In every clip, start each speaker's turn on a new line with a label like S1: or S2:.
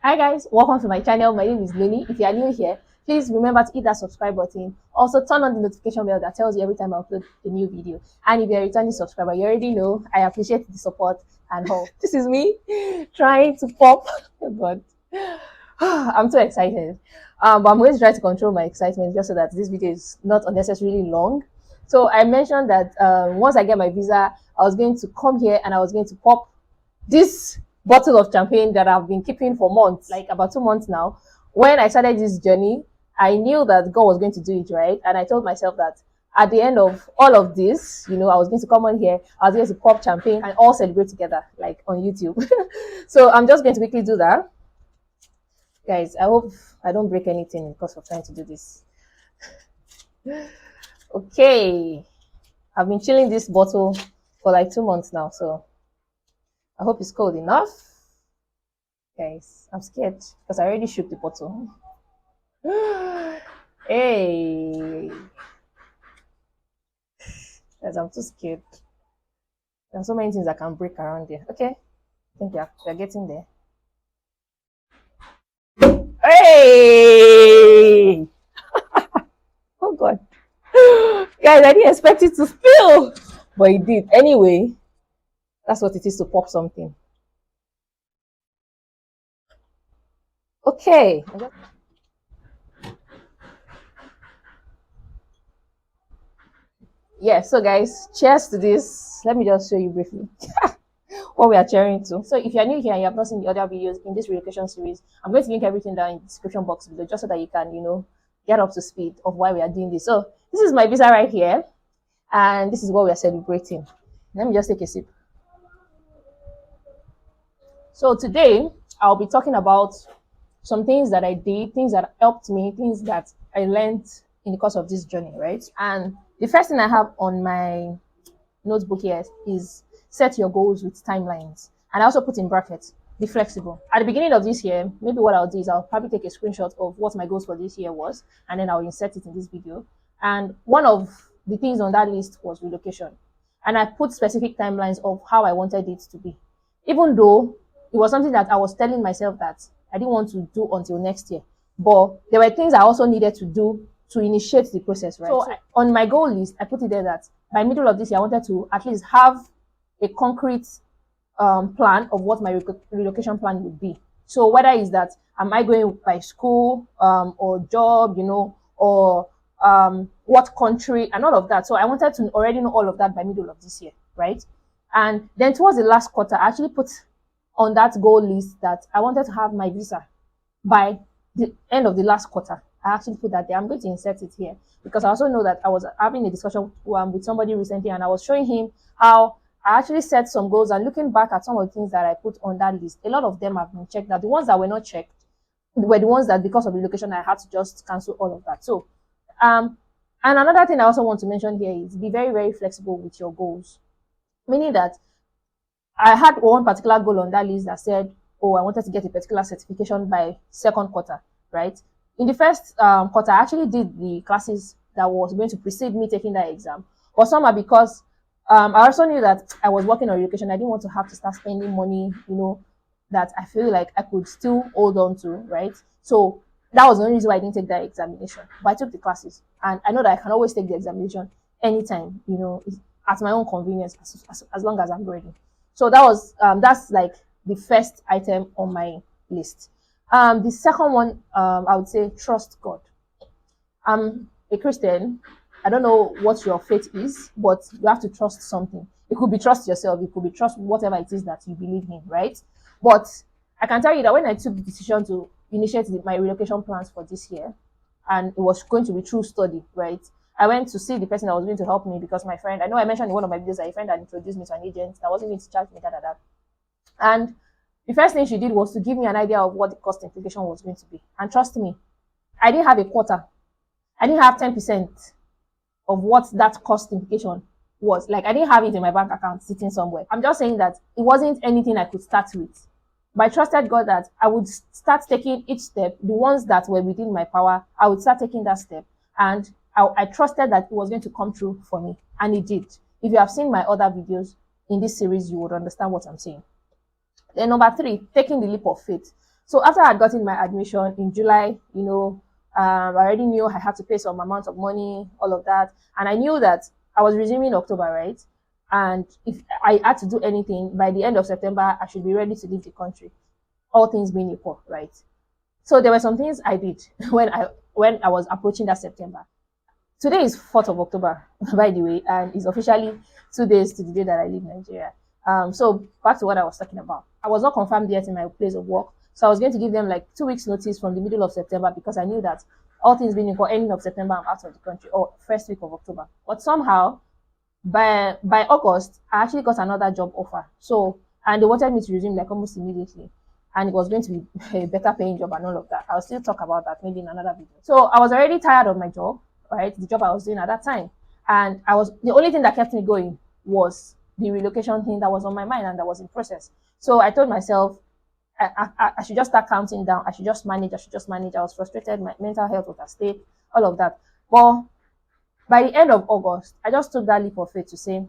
S1: Hi guys, welcome to my channel. My name is Lily. If you are new here, please remember to hit that subscribe button. Also turn on the notification bell that tells you every time I upload a new video. And if you're a returning subscriber, you already know I appreciate the support and all. This is me trying to pop, but I'm too excited. But I'm going to try to control my excitement just so that this video is not unnecessarily long. So I mentioned that once I get my visa, I was going to come here and I was going to pop this bottle of champagne that I've been keeping for months, like about 2 months now. When I started this journey, I knew that God was going to do it, right? And I told myself that at the end of all of this, I was going to come on here, I was going to pop champagne and all celebrate together, like on YouTube. So I'm just going to quickly do that. Guys, I hope I don't break anything because of trying to do this. Okay. I've been chilling this bottle for like 2 months now, so I hope it's cold enough. Guys, I'm scared because I already shook the bottle. Hey. Guys, I'm too scared. There are so many things that can break around there. Okay. I think we're getting there. Hey! Oh God. Guys, I didn't expect it to spill. But it did. Anyway, that's what it is to pop something. Okay. Yeah, so guys, cheers to this. Let me just show you briefly what we are cheering to. So if you're new here and you have not seen the other videos in this relocation series, I'm going to link everything down in the description box below just so that you can, get up to speed of why we are doing this. So this is my visa right here, and this is what we are celebrating. Let me just take a sip. So today I'll be talking about some things that I did, things that helped me, things that I learned in the course of this journey, right? And the first thing I have on my notebook here is set your goals with timelines. And I also put in brackets, be flexible. At the beginning of this year, maybe what I'll do is I'll probably take a screenshot of what my goals for this year was, and then I'll insert it in this video. And one of the things on that list was relocation. And I put specific timelines of how I wanted it to be. Even though it was something that I was telling myself that I didn't want to do until next year. But there were things I also needed to do to initiate the process, right? So on my goal list, I put it there that by middle of this year, I wanted to at least have a concrete plan of what my relocation plan would be. So whether is that am I going by school or job, or what country and all of that. So I wanted to already know all of that by middle of this year, right? And then towards the last quarter, I actually put on that goal list that I wanted to have my visa by the end of the last quarter. I actually put that there. I'm going to insert it here because I also know that I was having a discussion with somebody recently, and I was showing him how I actually set some goals, and looking back at some of the things that I put on that list, a lot of them have been checked. Now, the ones that were not checked were the ones that because of relocation, I had to just cancel all of that. So, and another thing I also want to mention here is be very, very flexible with your goals, meaning that I had one particular goal on that list that said, oh, I wanted to get a particular certification by second quarter, right? In the first quarter, I actually did the classes that was going to precede me taking that exam. But somehow, because I also knew that I was working on relocation, I didn't want to have to start spending money, that I feel like I could still hold on to, right? So that was the only reason why I didn't take that examination. But I took the classes, and I know that I can always take the examination anytime, at my own convenience, as long as I'm ready. So that's like the first item on my list. The second one, I would say trust God. I'm a Christian. I don't know what your faith is, but you have to trust something. It could be trust yourself. It could be trust whatever it is that you believe in, right? But I can tell you that when I took the decision to initiate my relocation plans for this year, and it was going to be through study, right? I went to see the person that was going to help me because my friend, I know I mentioned in one of my videos that a friend had introduced me to an agent that wasn't going to charge me that. And the first thing she did was to give me an idea of what the cost implication was going to be. And trust me, I didn't have a quarter. I didn't have 10% of what that cost implication was. Like, I didn't have it in my bank account sitting somewhere. I'm just saying that it wasn't anything I could start with. But I trusted God that I would start taking each step, the ones that were within my power, I would start taking that step. And I trusted that it was going to come true for me. And it did. If you have seen my other videos in this series, you would understand what I'm saying. Then number 3, taking the leap of faith. So after I had gotten my admission in July, I already knew I had to pay some amount of money, all of that. And I knew that I was resuming in October, right? And if I had to do anything by the end of September, I should be ready to leave the country, all things being equal, right? So there were some things I did when I was approaching that September. Today is 4th of October, by the way, and it's officially 2 days to the day that I leave Nigeria. So back to what I was talking about. I was not confirmed yet in my place of work. So I was going to give them like 2 weeks notice from the middle of September because I knew that all things being equal, ending of September, I'm out of the country, or first week of October. But somehow, by August, I actually got another job offer. So, and they wanted me to resume like almost immediately. And it was going to be a better paying job and all of that. I'll still talk about that maybe in another video. So I was already tired of my job, right? The job I was doing at that time. And the only thing that kept me going was the relocation thing that was on my mind and that was in process. So I told myself I should just start counting down. I should just manage. I should just manage. I was frustrated. My mental health was at stake, all of that. But by the end of August, I just took that leap of faith to say,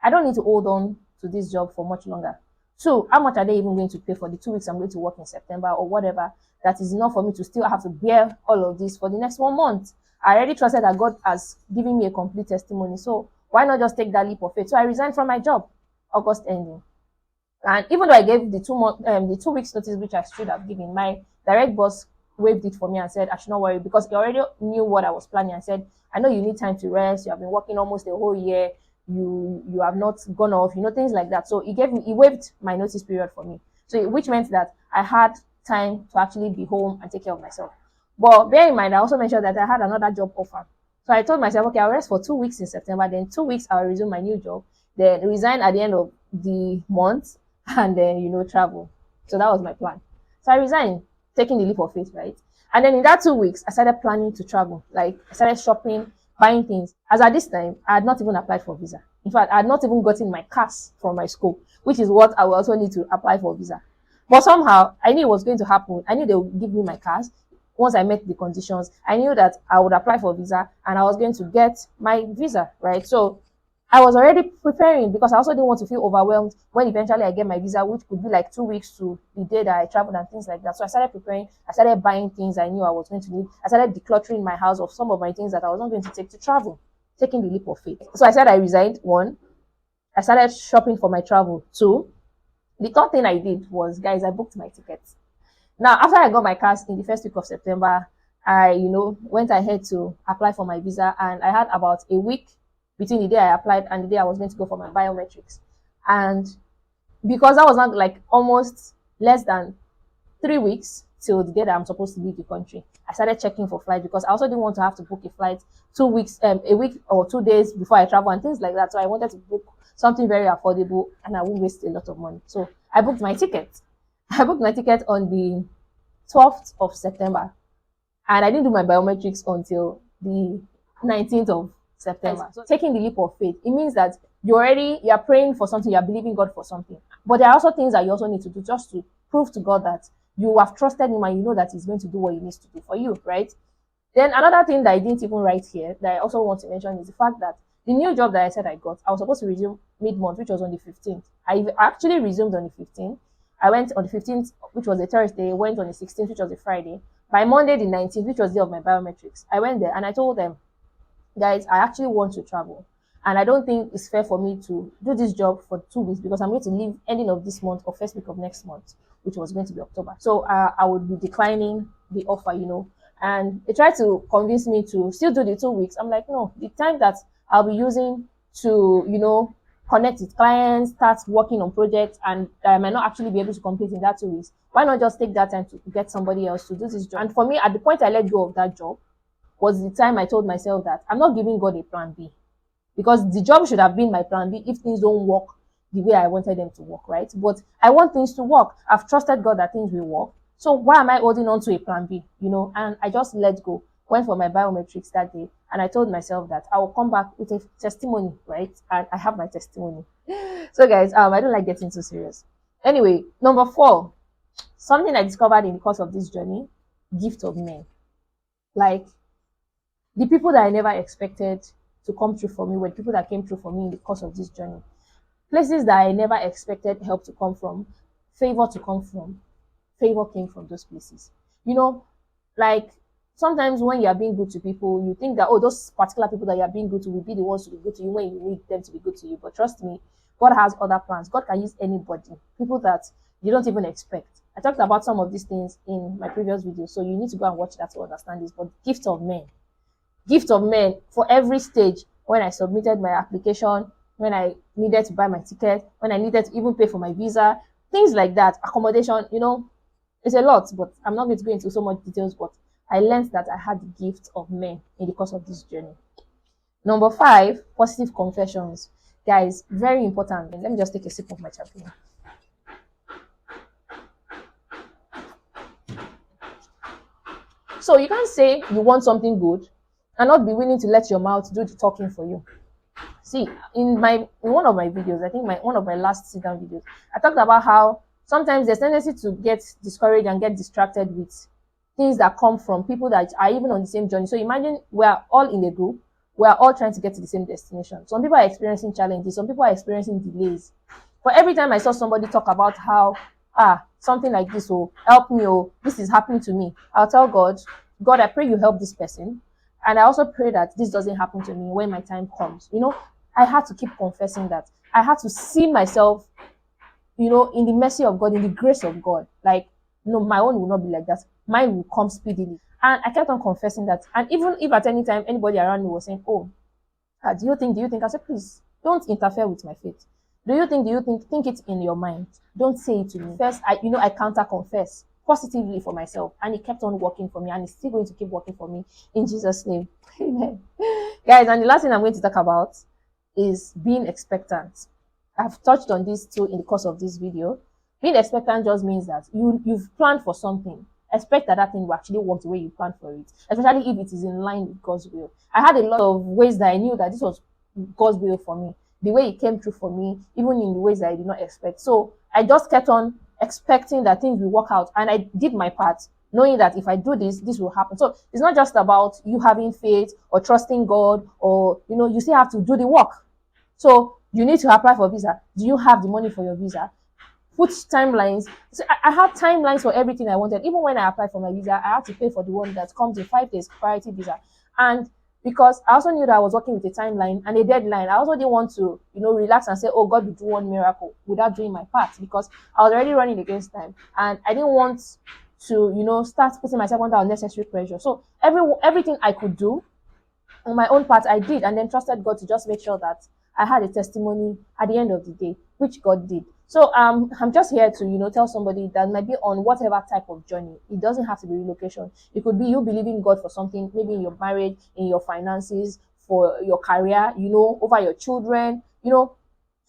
S1: I don't need to hold on to this job for much longer. So, how much are they even going to pay for the 2 weeks I'm going to work in September or whatever? That is enough for me to still have to bear all of this for the next 1 month. I already trusted that God has given me a complete testimony. So, why not just take that leap of faith? So, I resigned from my job, August ending. And even though I gave the 2 weeks notice, which I should have given, my direct boss waived it for me and said I should not worry because he already knew what I was planning and said, I know you need time to rest. You have been working almost a whole year. You have not gone off, things like that. So he waived my notice period for me. So which meant that I had time to actually be home and take care of myself. But bear in mind, I also mentioned that I had another job offer. So I told myself, okay, I'll rest for 2 weeks in September, then 2 weeks I'll resume my new job, then resign at the end of the month, and then travel. So that was my plan. So I resigned, taking the leap of faith, right? And then in that 2 weeks, I started planning to travel. Like I started shopping, buying things. As at this time, I had not even applied for visa. In fact, I had not even gotten my CAS from my school, which is what I will also need to apply for visa. But somehow, I knew it was going to happen. I knew they would give me my CAS once I met the conditions. I knew that I would apply for visa and I was going to get my visa, right? So I was already preparing because I also didn't want to feel overwhelmed when eventually I get my visa, which could be like 2 weeks to the day that I traveled and things like that. So I started preparing. I started buying things I knew I was going to need. I started decluttering my house of some of my things that I was not going to take to travel, taking the leap of faith. So I said I resigned. One, I started shopping for my travel. Two, the third thing I did was, guys, I booked my tickets. Now, after I got my CAS in the first week of September, I, went ahead to apply for my visa, and I had about a week between the day I applied and the day I was going to go for my biometrics. And because that was not like almost less than 3 weeks till the day that I'm supposed to leave the country, I started checking for flights because I also didn't want to have to book a flight 2 weeks, a week or 2 days before I travel and things like that. So I wanted to book something very affordable and I won't waste a lot of money. So I booked my ticket. I booked my ticket on the 12th of September, and I didn't do my biometrics until the 19th of September. So taking the leap of faith, it means that you're praying for something, you're believing God for something. But there are also things that you also need to do just to prove to God that you have trusted him and you know that he's going to do what he needs to do for you, right? Then another thing that I didn't even write here that I also want to mention is the fact that the new job that I said I got, I was supposed to resume mid-month, which was on the 15th. I actually resumed on the 15th. I went on the 15th, which was a Thursday, went on the 16th, which was a Friday. By Monday, the 19th, which was the day of my biometrics, I went there and I told them, guys, I actually want to travel. And I don't think it's fair for me to do this job for 2 weeks because I'm going to leave ending of this month or first week of next month, which was going to be October. So I would be declining the offer. And they tried to convince me to still do the 2 weeks. I'm like, no, the time that I'll be using to, connect with clients, start working on projects, and I might not actually be able to complete in that 2 weeks. Why not just take that time to get somebody else to do this job? And for me, at the point I let go of that job was the time I told myself that I'm not giving God a plan B, because the job should have been my plan B if things don't work the way I wanted them to work, right? But I want things to work. I've trusted God that things will work. So why am I holding on to a plan B, And I just let go, went for my biometrics that day, and I told myself that I will come back with a testimony, right? And I have my testimony. So guys, I don't like getting too serious. Anyway, number 4, something I discovered in the course of this journey, gift of men. Like, the people that I never expected to come through for me were people that came through for me in the course of this journey. Places that I never expected help to come from, favor to come from, favor came from those places. You know, like sometimes when you are being good to people, you think that, oh, those particular people that you are being good to will be the ones to be good to you when you need them to be good to you. But trust me, God has other plans. God can use anybody, people that you don't even expect. I talked about some of these things in my previous video, so you need to go and watch that to understand this. But gift of men for every stage, when I submitted my application, when I needed to buy my ticket, when I needed to even pay for my visa, things like that, accommodation, it's a lot, but I'm not going to go into so much details. But I learned that I had the gift of men in the course of this journey. Number 5, positive confessions. Guys, very important. Let me just take a sip of my champagne. So you can't say you want something good and not be willing to let your mouth do the talking for you. See, in one of my videos, I think one of my last sit down videos, I talked about how sometimes there's tendency to get discouraged and get distracted with things that come from people that are even on the same journey. So imagine we're all in a group, we're all trying to get to the same destination. Some people are experiencing challenges, some people are experiencing delays. But every time I saw somebody talk about how something like this will help me, or this is happening to me, I'll tell God, I pray you help this person. And I also pray that this doesn't happen to me when my time comes. I had to keep confessing that. I had to see myself, in the mercy of God, in the grace of God. Like, no, my own will not be like that. Mine will come speedily. And I kept on confessing that. And even if at any time anybody around me was saying, oh, do you think? I said, please, don't interfere with my faith. Do you think it in your mind. Don't say it to me. First, I counter confess positively for myself. And it kept on working for me. And it's still going to keep working for me in Jesus' name. Amen. Guys, and the last thing I'm going to talk about is being expectant. I've touched on this too in the course of this video. Being expectant just means that you've planned for something. Expect that thing will actually work the way you planned for it, especially if it is in line with God's will. I had a lot of ways that I knew that this was God's will for me. The way it came through for me, even in the ways that I did not expect. So I just kept on expecting that things will work out, and I did my part, knowing that if I do this, this will happen. So it's not just about you having faith or trusting God, or you still have to do the work. So you need to apply for visa. Do you have the money for your visa? Put timelines. So I had timelines for everything I wanted. Even when I applied for my visa, I had to pay for the one that comes in 5 days priority visa. And because I also knew that I was working with a timeline and a deadline, I also didn't want to, relax and say, oh, God will do one miracle without doing my part, because I was already running against time. And I didn't want to, start putting myself under unnecessary pressure. So everything I could do on my own part, I did, and then trusted God to just make sure that I had a testimony at the end of the day, which God did. So I'm just here to tell somebody that might be on whatever type of journey. It doesn't have to be relocation. It could be you believing God for something, maybe in your marriage, in your finances, for your career, over your children.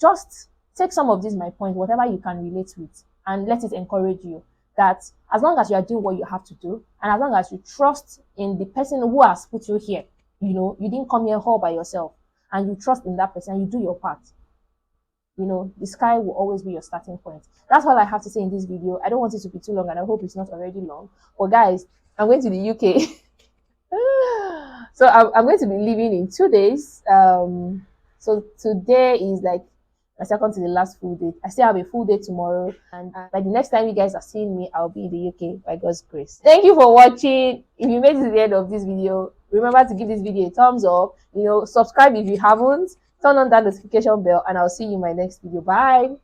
S1: Just take some of these my points, whatever you can relate with, and let it encourage you that as long as you are doing what you have to do, and as long as you trust in the person who has put you here, you didn't come here all by yourself, and you trust in that person, and you do your part, the sky will always be your starting point. That's all I have to say in this video. I don't want it to be too long, and I hope it's not already long. But guys, I'm going to the UK. So I'm going to be leaving in 2 days. So today is like my second to the last full day. I still have a full day tomorrow, and by the next time you guys are seeing me, I'll be in the UK by God's grace. Thank you for watching. If you made it to the end of this video, remember to give this video a thumbs up. Subscribe if you haven't. Turn on that notification bell, and I'll see you in my next video. Bye.